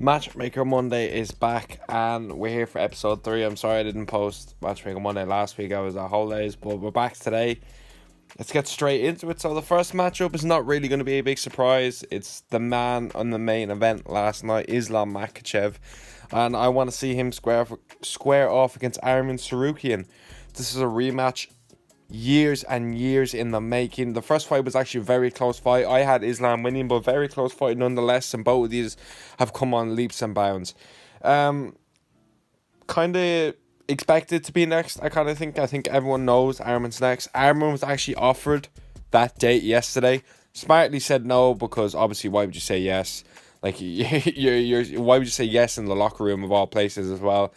Matchmaker Monday is back, and we're here for episode 3. I'm sorry I didn't post Matchmaker Monday last week. I was on holidays, but we're back today. Let's get straight into it. So the first matchup is not really going to be a big surprise. It's the man on the main event last night, Islam Makhachev, and I want to see him square off against Arman Tsarukyan. This is a rematch years and years in the making. The first fight was actually a very close fight. I had Islam winning, but very close fight nonetheless, and both of these have come on leaps and bounds. Kind of expected to be next. I think everyone knows Arman's next. Arman was actually offered that date yesterday. Smartly said no, because obviously why would you say yes? Like why would you say yes in the locker room of all places as well?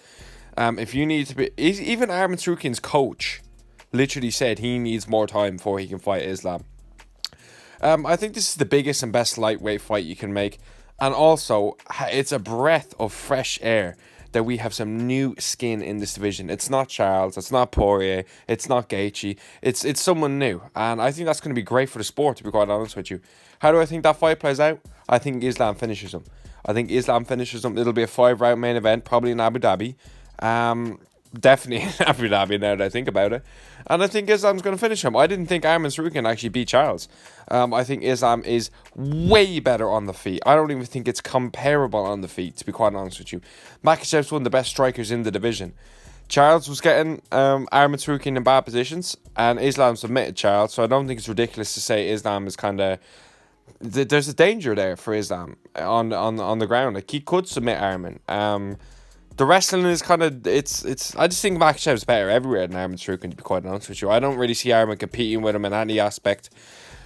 If you need to be, even Arman Tsarukyan's coach literally said he needs more time before he can fight Islam. I think this is the biggest and best lightweight fight you can make. And also, it's a breath of fresh air that we have some new skin in this division. It's not Charles, it's not Poirier, it's not Gaethje. It's someone new. And I think that's going to be great for the sport, to be quite honest with you. How do I think that fight plays out? I think Islam finishes him. It'll be a 5-round main event, probably in Abu Dhabi. Definitely in Abu Dhabi now that I think about it. And I think Islam's going to finish him. I didn't think Arman Tsarukyan actually beat Charles. I think Islam is way better on the feet. I don't even think it's comparable on the feet, to be quite honest with you. Makhachev's one of the best strikers in the division. Charles was getting Arman Tsarukyan in bad positions, and Islam submitted Charles, so I don't think it's ridiculous to say Islam is kind of... There's a danger there for Islam on the ground. Like, he could submit Arman. The wrestling is kind of, it's. I just think Makhachev's better everywhere than Arman Tsarukyan, to be quite honest with you. I don't really see Arman competing with him in any aspect.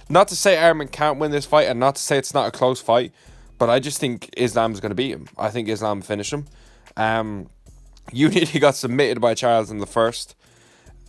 Not to say Arman can't win this fight, and not to say it's not a close fight, but I just think Islam's going to beat him. I think Islam will finish him. Unity got submitted by Charles in the first.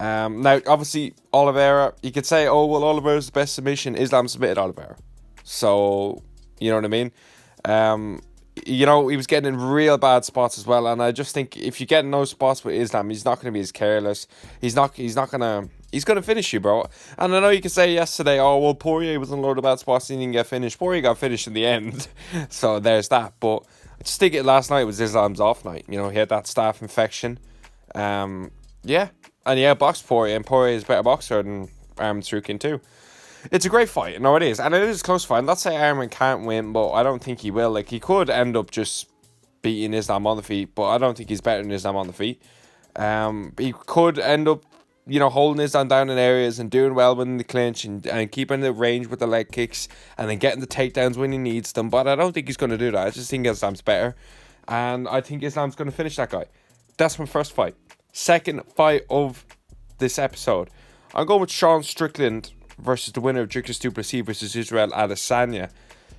Now, obviously, Oliveira, you could say, oh, well, Oliveira's the best submission. Islam submitted Oliveira. So, you know what I mean? He was getting in real bad spots as well, and I just think if you get in those spots with Islam, he's not going to be as careless. He's gonna finish you, bro. And I know you could say yesterday, oh well, Poirier was in a load of bad spots, he didn't get finished. Poirier got finished in the end, so there's that. But I just think last night was Islam's off night. He had that staph infection. And boxed Poirier, and Poirier is a better boxer than Arman Tsarukyan too. It's a great fight, no, it is, and it is a close fight. Not say Arman can't win, but I don't think he will. Like, he could end up just beating Islam on the feet, but I don't think he's better than Islam on the feet. He could end up, holding Islam down in areas and doing well within the clinch and keeping the range with the leg kicks and then getting the takedowns when he needs them. But I don't think he's going to do that. I just think Islam's better, and I think Islam's going to finish that guy. That's my first fight. Second fight of this episode, I'm going with Sean Strickland versus the winner of Dricus du Plessis versus Israel Adesanya.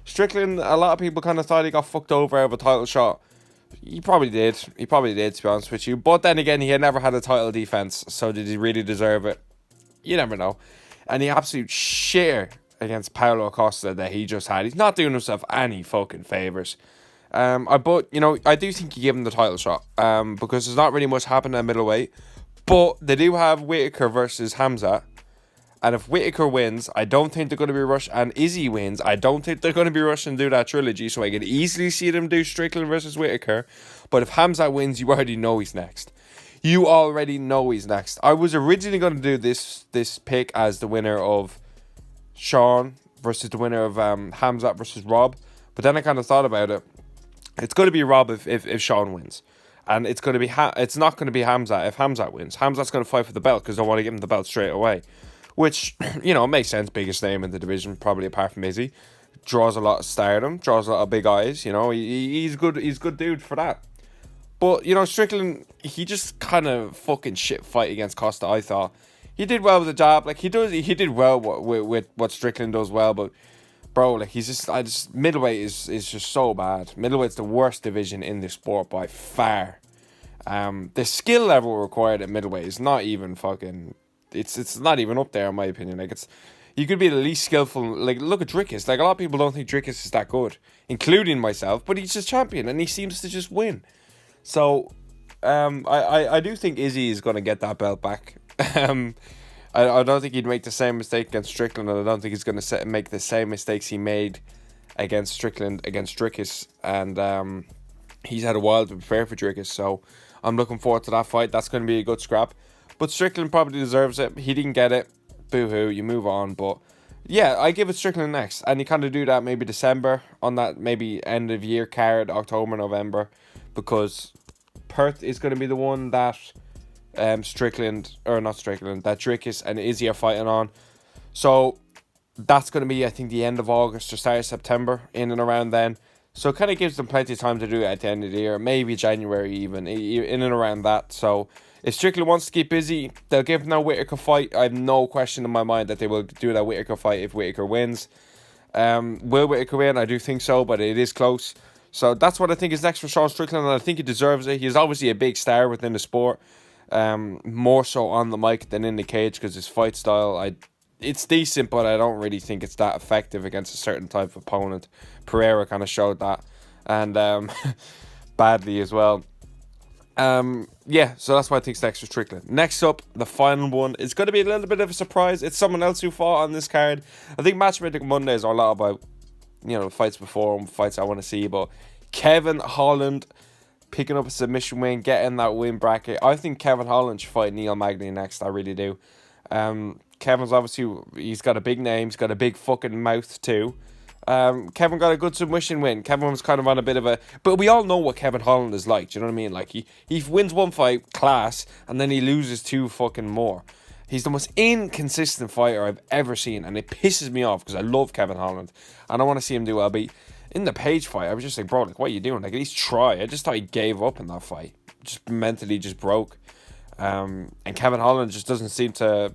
Strickland, a lot of people kind of thought he got fucked over out of a title shot. He probably did, to be honest with you. But then again, he had never had a title defense, so did he really deserve it? You never know. And the absolute sheer against Paulo Costa that he just had, he's not doing himself any fucking favours. I do think you give him the title shot, because there's not really much happening at middleweight. But they do have Whitaker versus Hamzat. And if Whitaker wins, I don't think they're going to be rushing. And Izzy wins, I don't think they're going to be rushing to do that trilogy. So I can easily see them do Strickland versus Whitaker. But if Hamzat wins, you already know he's next. I was originally going to do this pick as the winner of Sean versus the winner of Hamzat versus Rob. But then I kind of thought about it. It's going to be Rob if Sean wins. And it's going to be it's not going to be Hamzat if Hamzat wins. Hamzat's going to fight for the belt because I want to give him the belt straight away. Which, makes sense. Biggest name in the division, probably apart from Izzy. Draws a lot of stardom, draws a lot of big eyes. He's good. He's a good dude for that. But, Strickland, he just kind of fucking shit fight against Costa, I thought. He did well with the jab. Like, he did well with what Strickland does well. But, bro, like, middleweight is just so bad. Middleweight's the worst division in the sport by far. The skill level required at middleweight is not even fucking... It's not even up there in my opinion. Like, you could be the least skillful. Like, look at Dricus. Like, a lot of people don't think Dricus is that good, including myself. But he's just champion, and he seems to just win. So, I do think Izzy is going to get that belt back. I don't think he'd make the same mistake against Strickland, and I don't think he's going to make the same mistakes he made against Strickland against Dricus. And He's had a while to prepare for Dricus, so I'm looking forward to that fight. That's going to be a good scrap. But Strickland probably deserves it. He didn't get it. Boo-hoo, you move on. But yeah, I give it Strickland next. And you kind of do that maybe December on that maybe end of year card, October, November. Because Perth is going to be the one that Strickland, or not Strickland, that Dricus and Izzy are fighting on. So that's going to be, I think, the end of August or start of September, in and around then. So it kind of gives them plenty of time to do it at the end of the year, maybe January even, in and around that. So if Strickland wants to keep busy, they'll give him that Whittaker fight. I have no question in my mind that they will do that Whittaker fight if Whittaker wins. Will Whittaker win? I do think so, but it is close. So that's what I think is next for Sean Strickland, and I think he deserves it. He's obviously a big star within the sport, more so on the mic than in the cage, because his fight style, it's decent, but I don't really think it's that effective against a certain type of opponent. Pereira kind of showed that, and badly as well. Yeah, so that's why I think it's next for Strickland. Next up, the final one. It's going to be a little bit of a surprise. It's someone else who fought on this card. I think Matchmaking Mondays are a lot about, fights before and fights I want to see, but Kevin Holland picking up a submission win, getting that win bracket. I think Kevin Holland should fight Neil Magny next. I really do. Kevin's obviously, he's got a big name, he's got a big fucking mouth too. Kevin got a good submission win. Kevin was kind of on a bit of a, but we all know what Kevin Holland is like. Do you know what I mean? Like he wins one fight, class, and then he loses two fucking more. He's the most inconsistent fighter I've ever seen, and it pisses me off because I love Kevin Holland and I want to see him do well. But in the Page fight, I was just like, bro, like, what are you doing? Like, at least try. I just thought he gave up in that fight, just mentally just broke. And Kevin Holland just doesn't seem to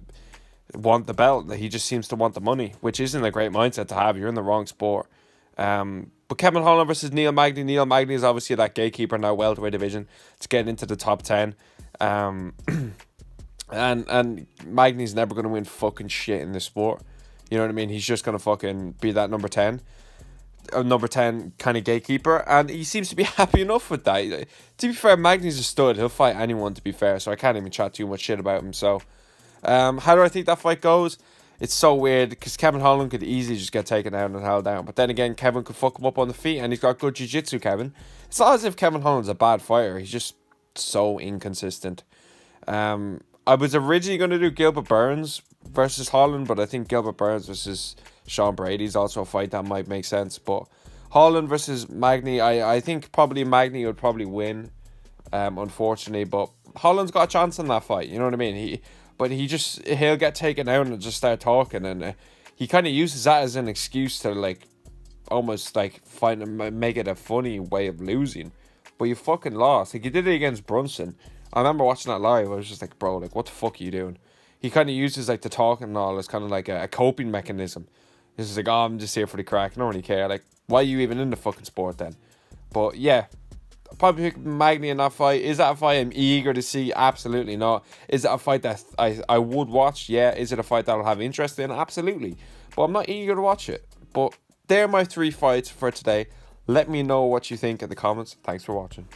want the belt. He just seems to want the money, which isn't a great mindset to have. You're in the wrong sport. But Kevin Holland versus Neil Magny. Neil Magny is obviously that gatekeeper in that welterweight division to get into the top 10. And Magny's never going to win fucking shit in this sport. You know what I mean? He's just going to fucking be that number 10. Number 10 kind of gatekeeper. And he seems to be happy enough with that. To be fair, Magny's a stud. He'll fight anyone, to be fair. So I can't even chat too much shit about him. So how do I think that fight goes? It's so weird because Kevin Holland could easily just get taken down and held down. But then again, Kevin could fuck him up on the feet, and he's got good jiu-jitsu, Kevin. It's not as if Kevin Holland's a bad fighter. He's just so inconsistent. I was originally going to do Gilbert Burns versus Holland, but I think Gilbert Burns versus Sean Brady's also a fight that might make sense. But Holland versus Magny, I think probably Magny would probably win, unfortunately. But Holland's got a chance in that fight, you know what I mean? He'll get taken out and just start talking, and he kind of uses that as an excuse to like almost like make it a funny way of losing. But you fucking lost. Like, you did it against Brunson. I remember watching that live. I was just like, bro, like, what the fuck are you doing? He kind of uses like the talking and all as kind of like a coping mechanism. He's just like, oh, I'm just here for the crack. I don't really care. Like, why are you even in the fucking sport then? But yeah, I'll probably pick Magny in that fight. Is that a fight I'm eager to see? Absolutely not. Is it a fight that I would watch? Yeah. Is it a fight that I'll have interest in? Absolutely. But I'm not eager to watch it. But they're my 3 fights for today. Let me know what you think in the comments. Thanks for watching.